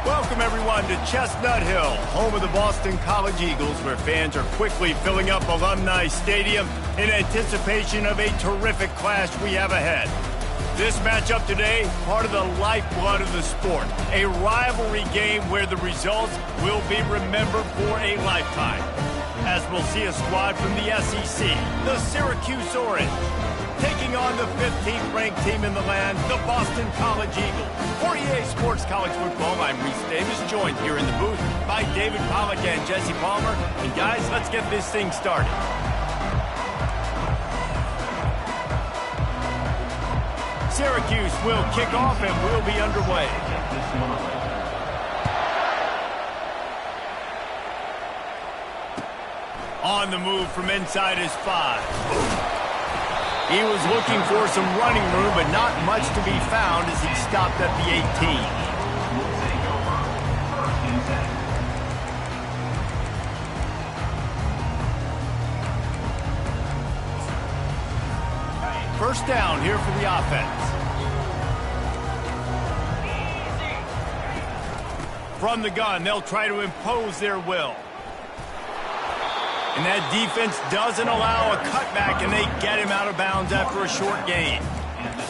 Welcome, everyone, to Chestnut Hill, home of the Boston College Eagles, where fans are quickly filling up Alumni Stadium in anticipation of a terrific clash we have ahead. This matchup today, part of the lifeblood of the sport, a rivalry game where the results will be remembered for a lifetime. As we'll see a squad from the SEC, the Syracuse Orange, taking on the 15th ranked team in the land, the Boston College Eagles. For EA Sports College Football, I'm Reese Davis, joined here in the booth by David Pollack and Jesse Palmer. And guys, let's get this thing started. Syracuse will kick off and we'll be underway. On the move from inside his 5. He was looking for some running room, but not much to be found as he stopped at the 18. First down here for the offense. From the gun, they'll try to impose their will. And that defense doesn't allow a cutback, and they get him out of bounds after a short gain.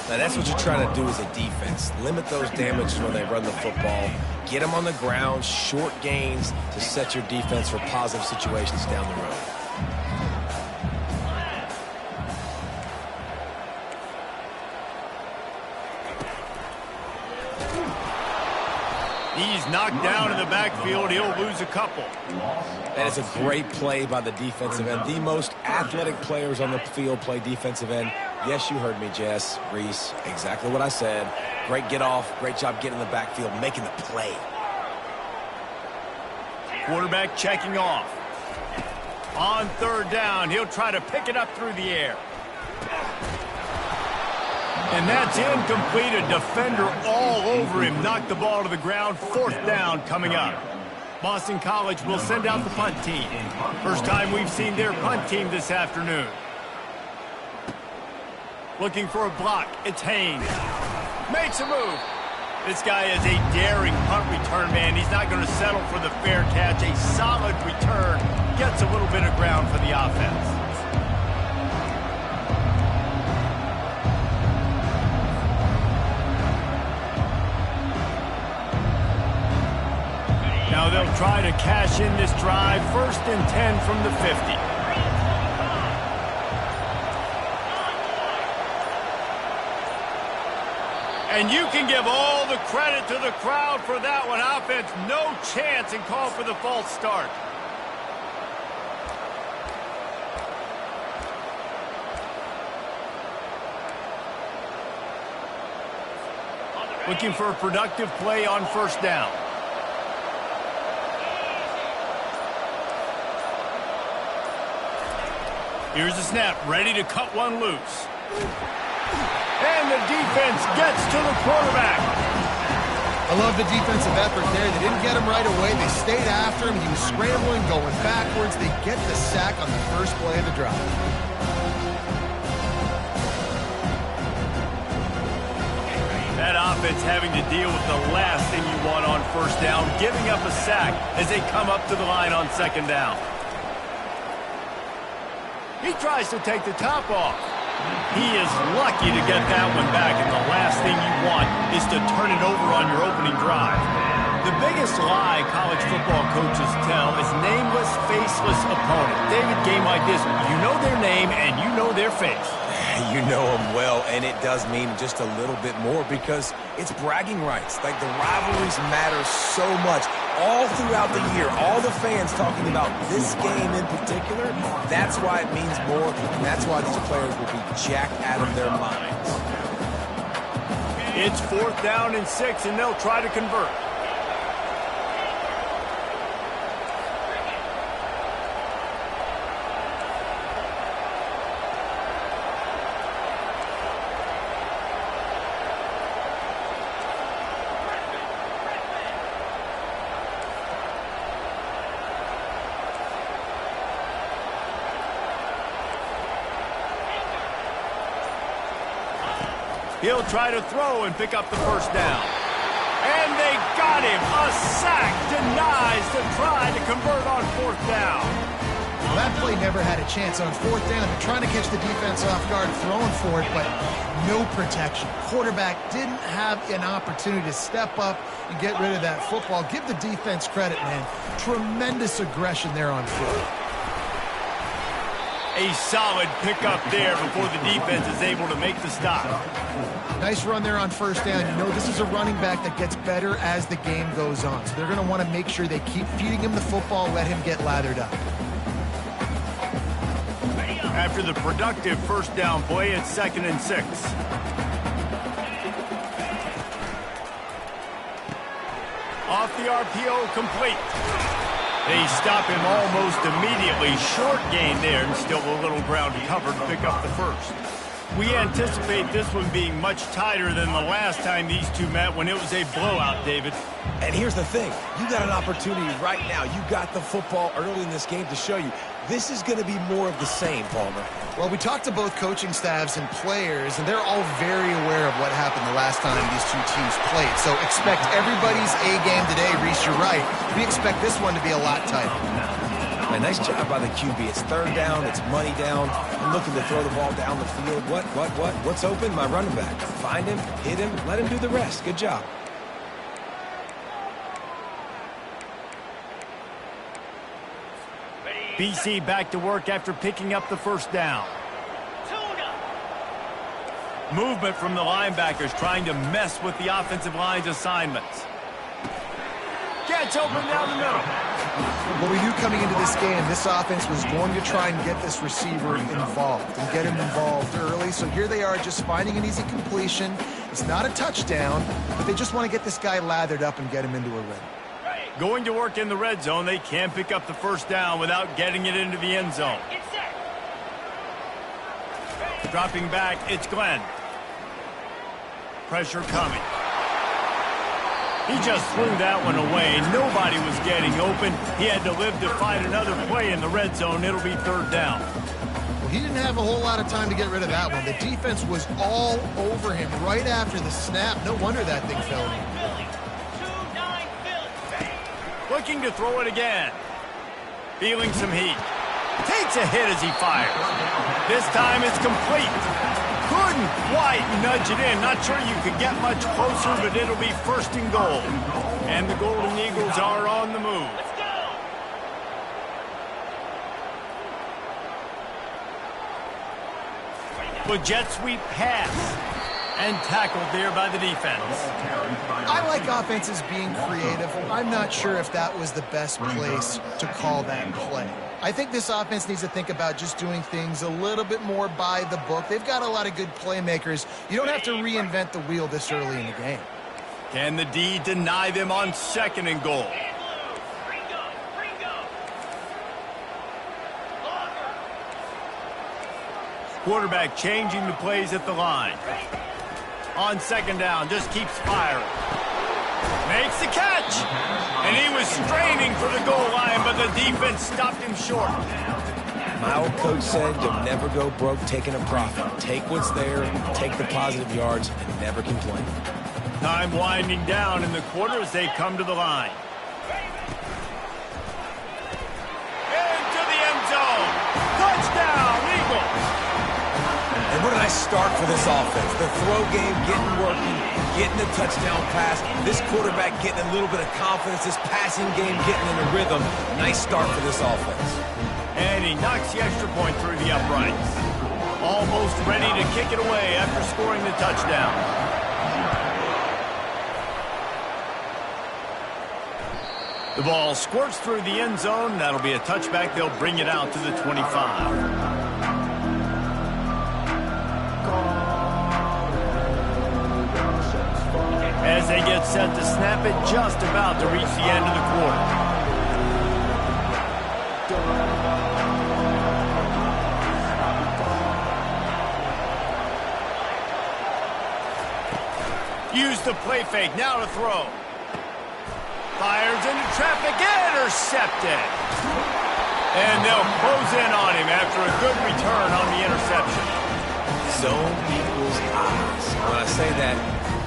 Now, that's what you're trying to do as a defense. Limit those damages when they run the football. Get them on the ground, short gains to set your defense for positive situations down the road. He's knocked down in the backfield. He'll lose a couple. That is a great play by the defensive end. The most athletic players on the field play defensive end. Yes, you heard me, Jess, Reese. Exactly what I said. Great get off. Great job getting in the backfield, making the play. Quarterback checking off. On third down, he'll try to pick it up through the air. And that's incomplete. A defender all over him. Knocked the ball to the ground. Fourth down coming up. Boston College will send out the punt team. First time we've seen their punt team this afternoon. Looking for a block. It's Haynes. Makes a move. This guy is a daring punt return man. He's not going to settle for the fair catch. A solid return. Gets a little bit of ground for the offense. Now they'll try to cash in this drive. First and 10 from the 50. And you can give all the credit to the crowd for that one. Offense, no chance, and call for the false start. Looking for a productive play on first down. Here's the snap, ready to cut one loose. And the defense gets to the quarterback. I love the defensive effort there. They didn't get him right away. They stayed after him. He was scrambling, going backwards. They get the sack on the first play of the drive. That offense having to deal with the last thing you want on first down, giving up a sack as they come up to the line on second down. He tries to take the top off. He is lucky to get that one back, and the last thing you want is to turn it over on your opening drive. The biggest lie college football coaches tell is nameless, faceless opponent. David, game like this, you know their name and you know their face. You know them well, and it does mean just a little bit more because it's bragging rights. Like, the rivalries matter so much. All throughout the year, all the fans talking about this game in particular, that's why it means more, and that's why these players will be jacked out of their minds. It's fourth down and 6, and they'll try to convert. He'll try to throw and pick up the first down. And they got him. A sack denies the try to convert on 4th down. Well, that play never had a chance on 4th down. They're trying to catch the defense off guard, throwing for it, but no protection. Quarterback didn't have an opportunity to step up and get rid of that football. Give the defense credit, man. Tremendous aggression there on foot. A solid pickup there before the defense is able to make the stop. Nice run there on 1st down. You know, this is a running back that gets better as the game goes on. So they're going to want to make sure they keep feeding him the football, let him get lathered up. After the productive 1st down play, it's 2nd and 6. Off the RPO, complete. They stop him almost immediately. Short gain there, and still a little ground covered to pick up the 1st. We anticipate this one being much tighter than the last time these two met when it was a blowout, David. And here's the thing. You got an opportunity right now. You got the football early in this game to show you. This is going to be more of the same, Palmer. Well, we talked to both coaching staffs and players, and they're all very aware of what happened the last time these two teams played. So expect everybody's A game today. Reese, you're right. We expect this one to be a lot tighter. A nice job by the QB. It's 3rd down. It's money down. I'm looking to throw the ball down the field. What? What's open? My running back. Find him, hit him, let him do the rest. Good job. BC back to work after picking up the 1st down. Movement from the linebackers trying to mess with the offensive line's assignments. Gets open down the middle. Well, we knew coming into this game, this offense was going to try and get this receiver involved and get him involved early. So here they are just finding an easy completion. It's not a touchdown, but they just want to get this guy lathered up and get him into a rhythm. Going to work in the red zone, they can pick up the 1st down without getting it into the end zone. Dropping back, it's Glenn. Pressure coming. He just threw that one away. Nobody was getting open. He had to live to find another play in the red zone. It'll be 3rd down. Well, he didn't have a whole lot of time to get rid of that one. The defense was all over him right after the snap. No wonder that thing fell in. Looking to throw it again. Feeling some heat. Takes a hit as he fires. This time it's complete. Couldn't quite nudge it in. Not sure you could get much closer, but it'll be 1st and goal. And the Golden Eagles are on the move. With jet sweep pass. And tackled there by the defense. I like offenses being creative. I'm not sure if that was the best place to call that play. I think this offense needs to think about just doing things a little bit more by the book. They've got a lot of good playmakers. You don't have to reinvent the wheel this early in the game. Can the D deny them on 2nd and goal? Quarterback changing the plays at the line. On 2nd down, just keeps firing. Makes the catch. And he was straining for the goal line, but the defense stopped him short. My old coach said you'll never go broke taking a profit. Take what's there, take the positive yards, and never complain. Time winding down in the quarter as they come to the line. Into the end zone. Touchdown, Eagles. And what a nice start for this offense. The throw game getting working, getting the touchdown pass. This quarterback getting a little bit of confidence. This passing game getting in a rhythm. Nice start for this offense. And he knocks the extra point through the uprights. Almost ready to kick it away after scoring the touchdown. The ball squirts through the end zone. That'll be a touchback. They'll bring it out to the 25. As they get set to snap it, just about to reach the end of the quarter. Use the play fake, now to throw. Fires into traffic, intercepted. And they'll close in on him after a good return on the interception. Zone equals eyes. When I say that,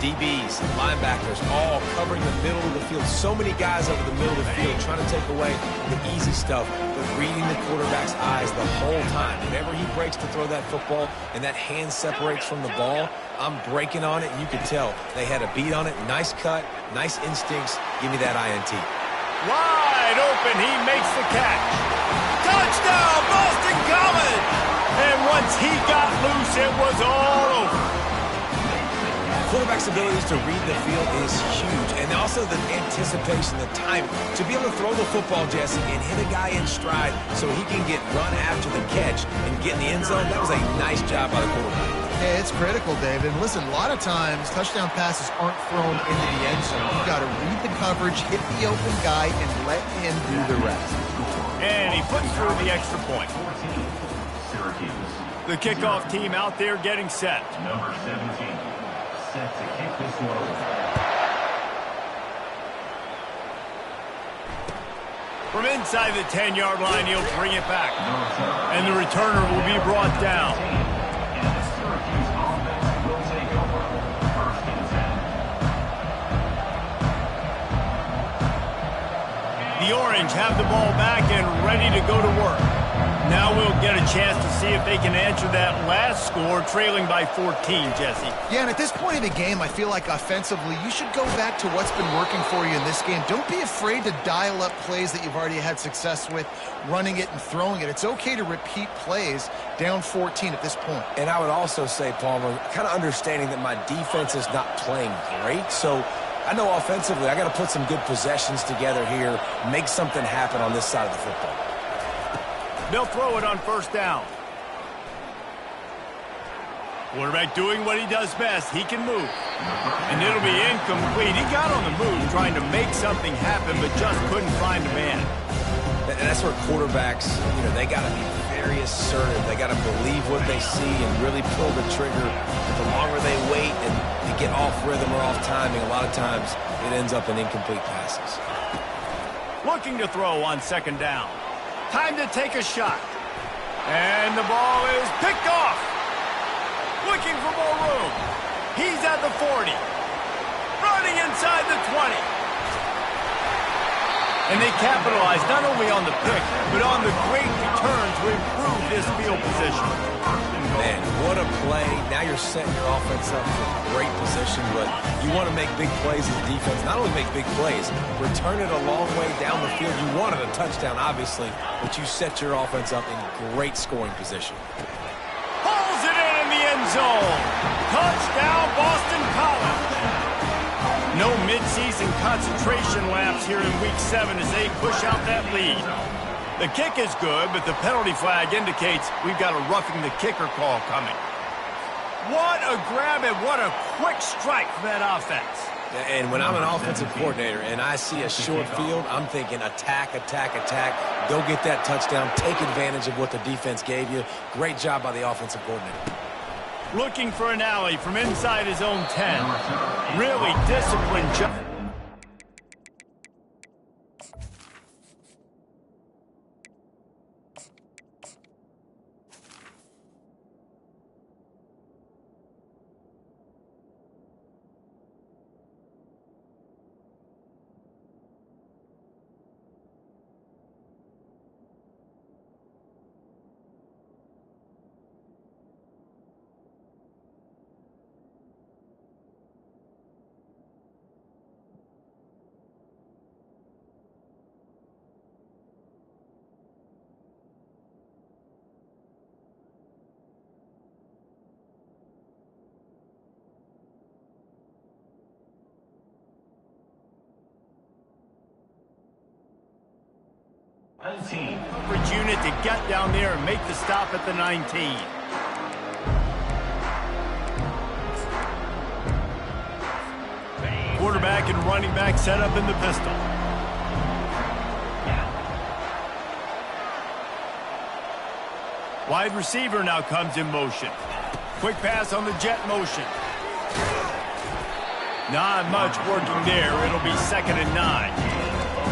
DBs, linebackers, all covering the middle of the field. So many guys over the middle of the field trying to take away the easy stuff, but reading the quarterback's eyes the whole time. Whenever he breaks to throw that football and that hand separates from the ball, I'm breaking on it, and you can tell they had a beat on it. Nice cut, nice instincts. Give me that INT. Wide open, he makes the catch. Touchdown, Boston College! And once he got loose, it was all over. Quarterback's abilities to read the field is huge, and also the anticipation, the time to be able to throw the football, Jesse, and hit a guy in stride so he can get run after the catch and get in the end zone. That was a nice job by the quarterback. Yeah, it's critical, David. And listen, a lot of times touchdown passes aren't thrown into the end zone. You've got to read the coverage, hit the open guy, and let him do the rest. And he puts through the extra point. Syracuse. The kickoff team out there getting set. Number 17. Set to kick this one over. From inside the 10-yard line, he'll bring it back. And the returner will be brought down. And the Syracuse offense will take over. First and 10. The Orange have the ball back and ready to go to work. Now we'll get a chance to see if they can answer that last score, trailing by 14, Jesse. Yeah, and at this point of the game, I feel like offensively, you should go back to what's been working for you in this game. Don't be afraid to dial up plays that you've already had success with, running it and throwing it. It's okay to repeat plays down 14 at this point. And I would also say, Palmer, kind of understanding that my defense is not playing great, so I know offensively I got to put some good possessions together here, make something happen on this side of the football. They'll throw it on first down. Quarterback doing what he does best. He can move. And it'll be incomplete. He got on the move trying to make something happen, but just couldn't find a man. And that's where quarterbacks, they got to be very assertive. They got to believe what they see and really pull the trigger. The longer they wait and they get off rhythm or off timing, a lot of times it ends up in incomplete passes. Looking to throw on second down. Time to take a shot. And the ball is picked off. Looking for more room. He's at the 40. Running inside the 20. And they capitalize not only on the pick, but on the great return to improve this field position. Man, what a play. Now you're setting your offense up for great position, but you want to make big plays as a defense. Not only make big plays, return it a long way down the field. You wanted a touchdown, obviously, but you set your offense up in great scoring position. Pulls it in the end zone. Touchdown, Boston College. No midseason concentration lapse here in Week 7 as they push out that lead. The kick is good, but the penalty flag indicates we've got a roughing the kicker call coming. What a grab and what a quick strike for that offense. And when I'm an offensive coordinator and I see a short field, I'm thinking attack, attack, attack. Go get that touchdown. Take advantage of what the defense gave you. Great job by the offensive coordinator. Looking for an alley from inside his own 10. Really disciplined job. Coverage unit to get down there and make the stop at the 19. Quarterback and running back set up in the pistol. Wide receiver now comes in motion. Quick pass on the jet motion. Not much working there. It'll be 2nd and 9.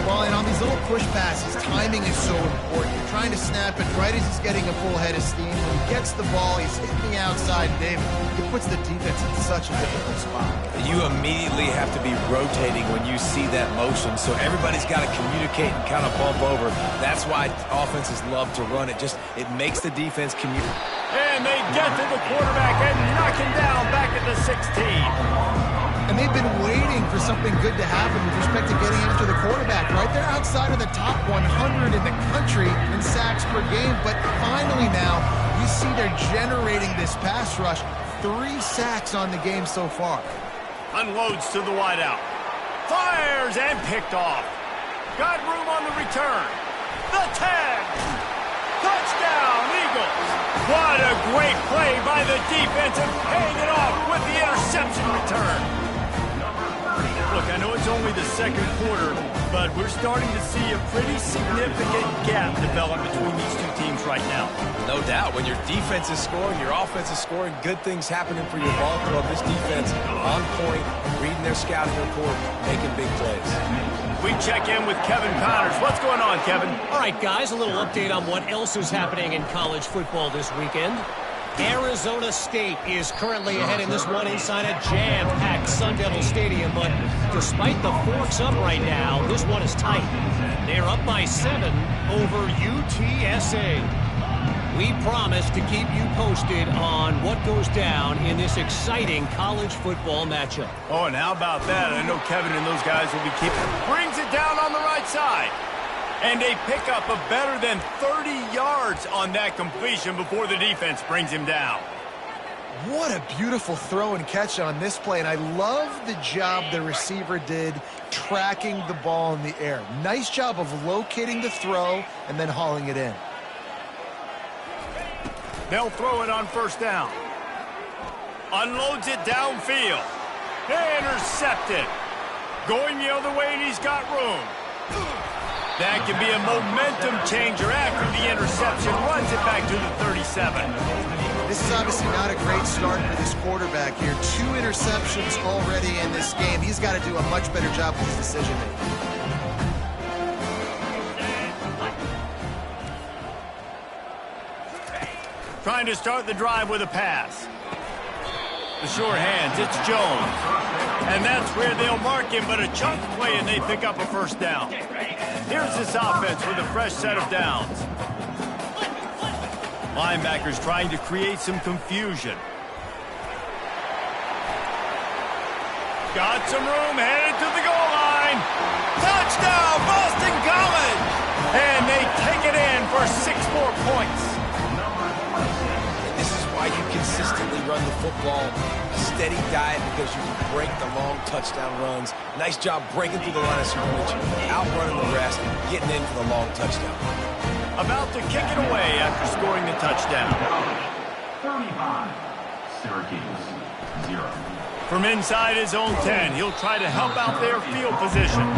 Well, and on these little push passes, timing is so important. You're trying to snap it right as he's getting a full head of steam. When he gets the ball, he's hitting the outside, David. It puts the defense in such a difficult spot. You immediately have to be rotating when you see that motion, so everybody's got to communicate and kind of bump over. That's why offenses love to run it. It makes the defense communicate. And they get to the quarterback and knock him down back at the 16. And they've been waiting for something good to happen with respect to getting after the quarterback, right? They're outside of the top 100 in the country in sacks per game, but finally now you see they're generating this pass rush. 3 sacks on the game so far. Unloads to the wideout. Fires and picked off. Got room on the return. The tag. Touchdown, Eagles. What a great play by the defense and paying it off with the interception return. Look, I know it's only the second quarter, but we're starting to see a pretty significant gap develop between these two teams right now. No doubt. When your defense is scoring, your offense is scoring, good things happening for your ball club. This defense on point, reading their scouting report, making big plays. We check in with Kevin Connors. What's going on, Kevin? All right, guys, a little update on what else is happening in college football this weekend. Arizona State is currently ahead in this one inside a jam-packed Sun Devil Stadium, but despite the forks up right now, this one is tight. They're up by 7 over UTSA. We promise to keep you posted on what goes down in this exciting college football matchup. Oh, and how about that? I know Kevin and those guys will be keeping. Brings it down on the right side. And they pick up a better than 30 yards on that completion before the defense brings him down. What a beautiful throw and catch on this play, and I love the job the receiver did tracking the ball in the air. Nice job of locating the throw and then hauling it in. They'll throw it on first down. Unloads it downfield. Intercepted. Going the other way, and he's got room. That can be a momentum changer after the interception. Runs it back to the 37. This is obviously not a great start for this quarterback here. 2 interceptions already in this game. He's got to do a much better job with his decision-making. Trying to start the drive with a pass. The sure hands, it's Jones. And that's where they'll mark him, but a chunk play and they pick up a first down. Here's this offense with a fresh set of downs. Linebackers trying to create some confusion. Got some room, headed to the goal line. Touchdown, Boston College! And they take it in for 6 more points. This is why you consistently run the football, a steady diet, because you can break the long touchdown runs. Nice job breaking through the line of scrimmage, outrunning the rest, getting in for the long touchdown. About to kick it away after scoring the touchdown. 35. Syracuse, 0. From inside his own 10, he'll try to help out their field position.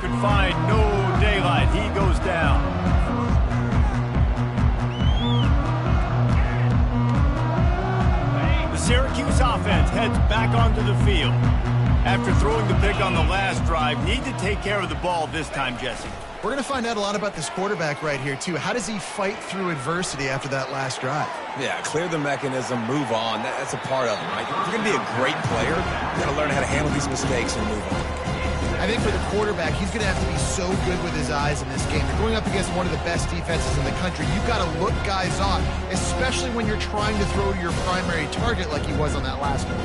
could find no daylight. He goes down. The Syracuse offense heads back onto the field. After throwing the pick on the last drive, need to take care of the ball this time, Jesse. We're going to find out a lot about this quarterback right here, too. How does he fight through adversity after that last drive? Yeah, clear the mechanism, move on. That's a part of it, right? If you're going to be a great player, you got to learn how to handle these mistakes and move on. I think for the quarterback, he's going to have to be so good with his eyes in this game. You're going up against one of the best defenses in the country. You've got to look guys off, especially when you're trying to throw to your primary target like he was on that last one.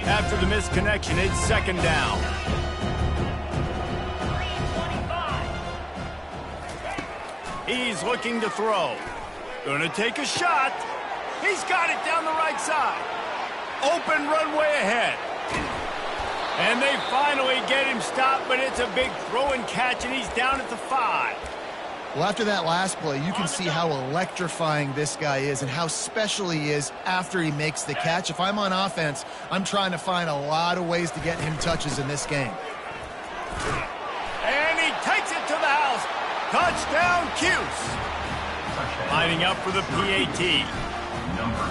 After the misconnection, it's second down. He's looking to throw. Gonna take a shot. He's got it down the right side. Open runway ahead. And they finally get him stopped, but it's a big throw and catch, and he's down at the 5. Well, after that last play, you can see how electrifying this guy is and how special he is after he makes the catch. If I'm on offense, I'm trying to find a lot of ways to get him touches in this game. And he takes it to the house. Touchdown, Cuse. Lining up for the PAT.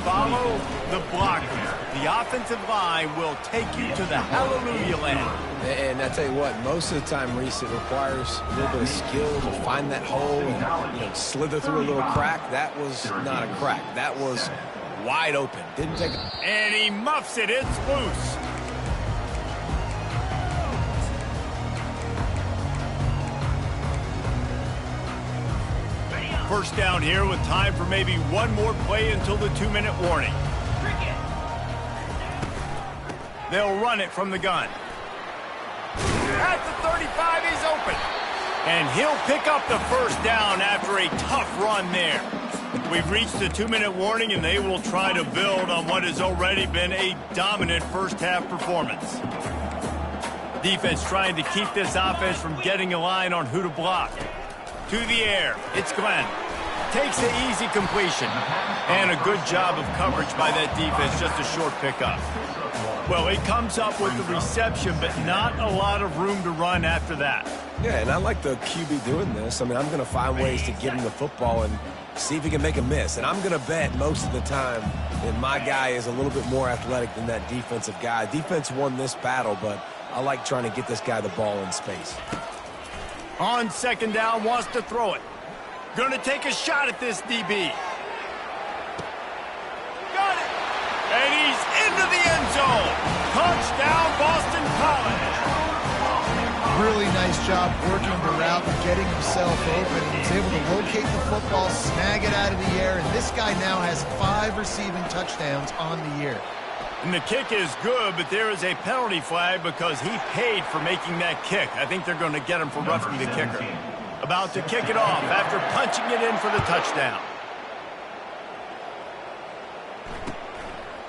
Follow the blockers. The offensive line will take you to the hallelujah land. And I tell you what, most of the time, Reese, it requires a little bit of skill to find that hole and slither through a little crack. That was not a crack. That was wide open. Didn't take it. And he muffs it. It's loose. First down here with time for maybe one more play until the 2-minute warning. They'll run it from the gun. At the 35, he's open. And he'll pick up the first down after a tough run there. We've reached the 2-minute warning, and they will try to build on what has already been a dominant first-half performance. Defense trying to keep this offense from getting a line on who to block. To the air, it's Glenn. Takes the easy completion. And a good job of coverage by that defense, just a short pickup. Well, he comes up with the reception, but not a lot of room to run after that. Yeah, and I like the QB doing this. I mean, I'm going to find ways to get him the football and see if he can make a miss. And I'm going to bet most of the time that my guy is a little bit more athletic than that defensive guy. Defense won this battle, but I like trying to get this guy the ball in space. On second down, wants to throw it. Going to take a shot at this DB. Got it. And he's into the end zone. Touchdown, Boston College. Really nice job working the route and getting himself open. He's able to locate the football, snag it out of the air, and this guy now has 5 receiving touchdowns on the year. And the kick is good, but there is a penalty flag because he paid for making that kick. I think they're going to get him for roughing the kicker. About to kick it off after punching it in for the touchdown.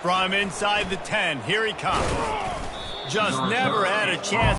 From inside the 10, here he comes. Just never had a chance.